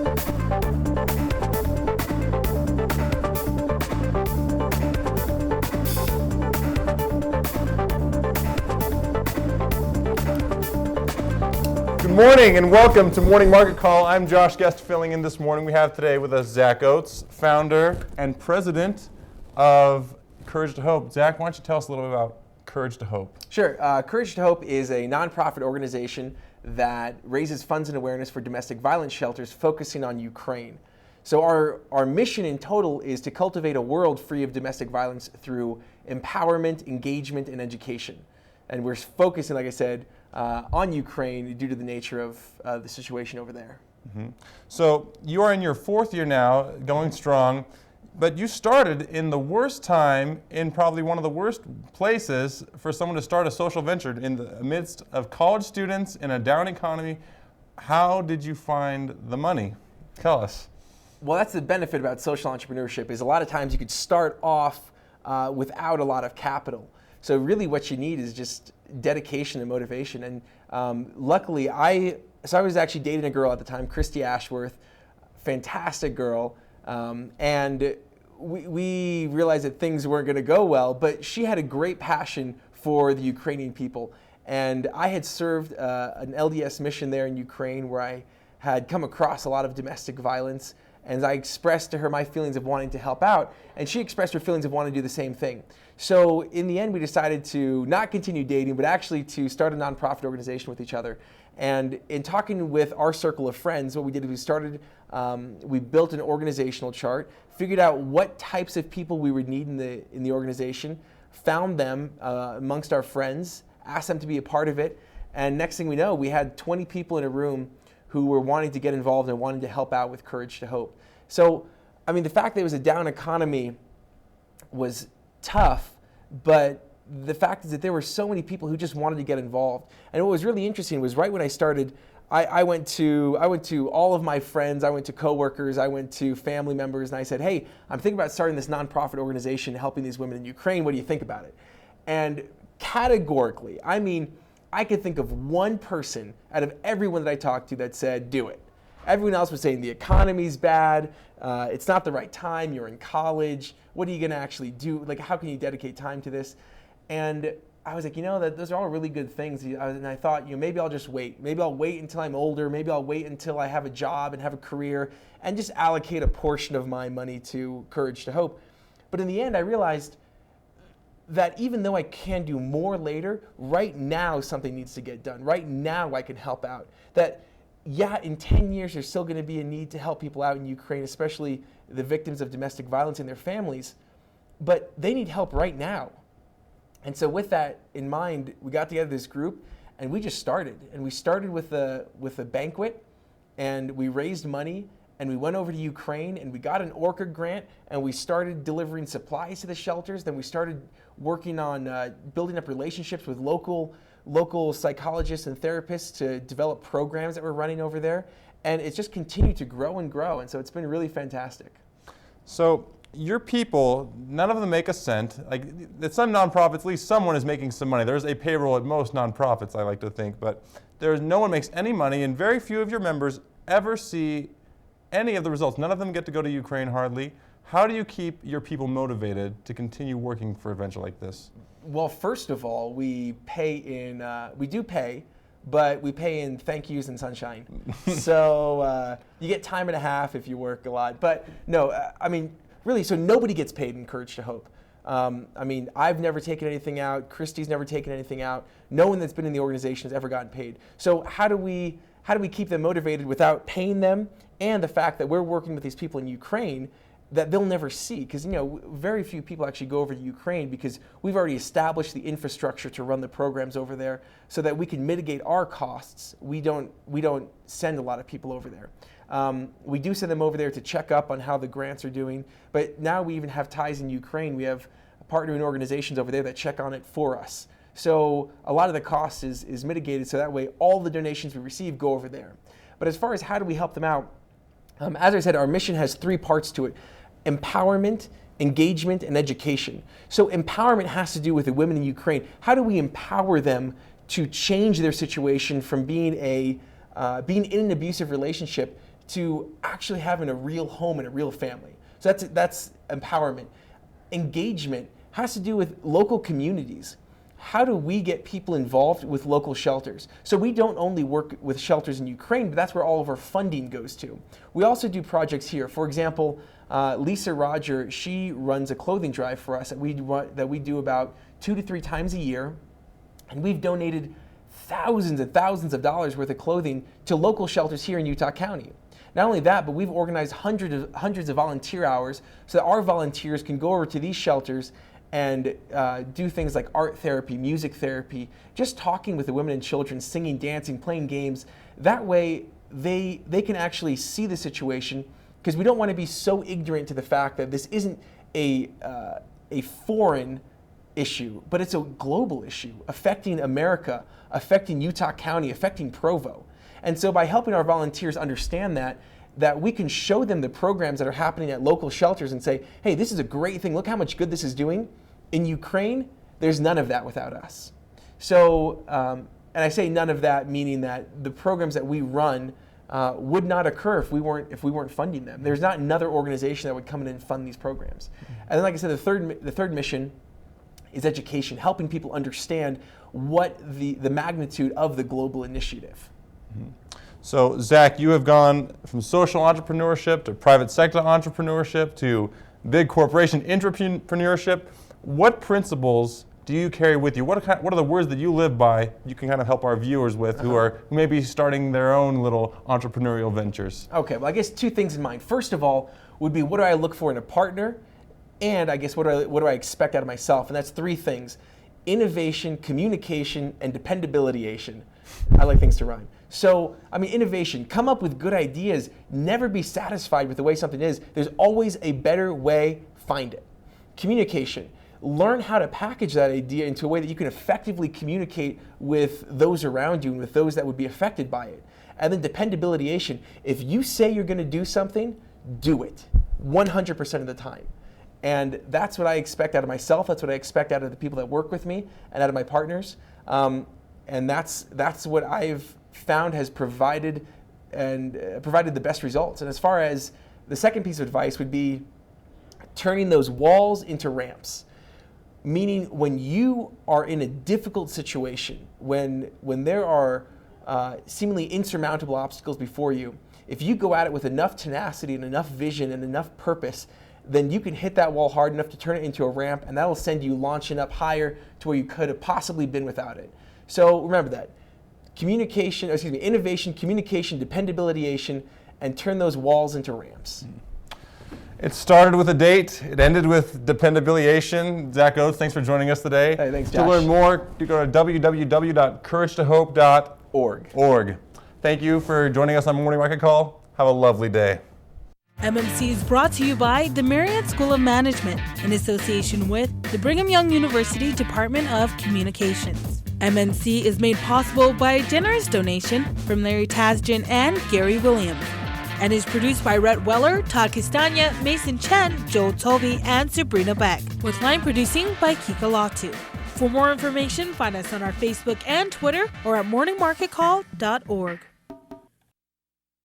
Good morning and welcome to Morning Market Call. I'm Josh Guest filling in this morning. We have today with us Zack Oates, founder and president of Courage to Hope. Zack, why don't you tell us a little bit about Courage to Hope? Sure. Courage to Hope is a nonprofit organization that raises funds and awareness for domestic violence shelters focusing on Ukraine. So our mission in total is to cultivate a world free of domestic violence through empowerment, engagement, and education. And we're focusing, like I said, on Ukraine due to the nature of the situation over there. Mm-hmm. So you are in your fourth year now, going strong, but you started in the worst time in probably one of the worst places for someone to start a social venture in the midst of college students in a down economy. How did you find the money? Tell us. Well, that's the benefit about social entrepreneurship is a lot of times you could start off without a lot of capital. So really what you need is just dedication and motivation. And luckily, I was actually dating a girl at the time, Christy Ashworth, fantastic girl. And we realized that things weren't going to go well, but she had a great passion for the Ukrainian people. And I had served an LDS mission there in Ukraine where I had come across a lot of domestic violence. And I expressed to her my feelings of wanting to help out, and she expressed her feelings of wanting to do the same thing. So in the end, we decided to not continue dating, but actually to start a nonprofit organization with each other. And in talking with our circle of friends, what we did is we built an organizational chart, figured out what types of people we would need in the organization, found them amongst our friends, asked them to be a part of it, and next thing we know, we had 20 people in a room who were wanting to get involved and wanting to help out with Courage to Hope. So, I mean, the fact that it was a down economy was tough, but the fact is that there were so many people who just wanted to get involved. And what was really interesting was right when I started, I went to all of my friends, I went to coworkers, I went to family members, and I said, hey, I'm thinking about starting this nonprofit organization helping these women in Ukraine. What do you think about it? And categorically, I mean, I could think of one person out of everyone that I talked to that said, do it. Everyone else was saying the economy's bad, it's not the right time, you're in college, what are you gonna actually do? Like, how can you dedicate time to this? And I was like, those are all really good things. And I thought, maybe I'll just wait. Maybe I'll wait until I'm older. Maybe I'll wait until I have a job and have a career and just allocate a portion of my money to Courage to Hope. But in the end, I realized that even though I can do more later, right now something needs to get done. Right now I can help out. That, yeah, in 10 years there's still going to be a need to help people out in Ukraine, especially the victims of domestic violence and their families, but they need help right now. And so with that in mind, we got together this group and we just started. And we started with a banquet and we raised money and we went over to Ukraine and we got an ORCA grant and we started delivering supplies to the shelters. Then we started working on building up relationships with local psychologists and therapists to develop programs that we're running over there. And it's just continued to grow and grow. And so it's been really fantastic. So your people, none of them make a cent. Like at some nonprofits, at least someone is making some money. There's a payroll at most nonprofits, I like to think, but no one makes any money and very few of your members ever see any of the results. None of them get to go to Ukraine hardly. How do you keep your people motivated to continue working for a venture like this? Well, first of all, we do pay, but we pay in thank yous and sunshine. So you get time and a half if you work a lot. But no, really, so nobody gets paid in Courage to Hope. I've never taken anything out. Christy's never taken anything out. No one that's been in the organization has ever gotten paid. So how do we keep them motivated without paying them? And the fact that we're working with these people in Ukraine that they'll never see, because very few people actually go over to Ukraine because we've already established the infrastructure to run the programs over there, so that we can mitigate our costs. We don't send a lot of people over there. We do send them over there to check up on how the grants are doing, but now we even have ties in Ukraine. We have partnering organizations over there that check on it for us. So a lot of the cost is mitigated, so that way all the donations we receive go over there. But as far as how do we help them out, as I said, our mission has 3 parts to it: empowerment, engagement, and education. So empowerment has to do with the women in Ukraine. How do we empower them to change their situation from being in an abusive relationship to actually having a real home and a real family. So that's empowerment. Engagement has to do with local communities. How do we get people involved with local shelters? So we don't only work with shelters in Ukraine, but that's where all of our funding goes to. We also do projects here. For example, Lisa Roger, she runs a clothing drive for us that we do about 2 to 3 times a year. And we've donated thousands and thousands of dollars worth of clothing to local shelters here in Utah County. Not only that, but we've organized hundreds of volunteer hours so that our volunteers can go over to these shelters and do things like art therapy, music therapy, just talking with the women and children, singing, dancing, playing games. That way they can actually see the situation, because we don't want to be so ignorant to the fact that this isn't a foreign issue, but it's a global issue affecting America, affecting Utah County, affecting Provo. And so by helping our volunteers understand that we can show them the programs that are happening at local shelters and say, hey, this is a great thing. Look how much good this is doing. In Ukraine, there's none of that without us. So, and I say none of that, meaning that the programs that we run would not occur if we weren't funding them. There's not another organization that would come in and fund these programs. And then, like I said, the third mission is education, helping people understand what the magnitude of the global initiative. Mm-hmm. So, Zach, you have gone from social entrepreneurship to private sector entrepreneurship to big corporation entrepreneurship. What principles do you carry with you? What are the words that you live by you can kind of help our viewers with who may be starting their own little entrepreneurial ventures? Okay, well, I guess 2 things in mind. First of all would be, what do I look for in a partner? And I guess what do I expect out of myself? And that's 3 things: innovation, communication, and dependabilityation. I like things to rhyme. So, I mean, innovation, come up with good ideas, never be satisfied with the way something is. There's always a better way, find it. Communication, learn how to package that idea into a way that you can effectively communicate with those around you and with those that would be affected by it. And then dependabilityation, if you say you're going to do something, do it 100% of the time. And that's what I expect out of myself. That's what I expect out of the people that work with me and out of my partners. And that's what I've found has provided the best results. And as far as the second piece of advice would be turning those walls into ramps. Meaning, when you are in a difficult situation, when there are seemingly insurmountable obstacles before you, if you go at it with enough tenacity and enough vision and enough purpose, then you can hit that wall hard enough to turn it into a ramp, and that'll send you launching up higher to where you could have possibly been without it. So remember that. Innovation, communication, dependabilityation, and turn those walls into ramps. It started with a date. It ended with dependabilityation. Zack Oates, thanks for joining us today. Hey, thanks, Josh. To learn more, you go to www.couragetohope.org. Thank you for joining us on Morning Market Call. Have a lovely day. MMC is brought to you by the Marriott School of Management in association with the Brigham Young University Department of Communications. MMC is made possible by a generous donation from Larry Tasjan and Gary Williams, and is produced by Rhett Weller, Todd Castagna, Mason Chen, Joel Tovey, and Sabrina Beck, with line producing by Kika Latu. For more information, find us on our Facebook and Twitter or at morningmarketcall.org.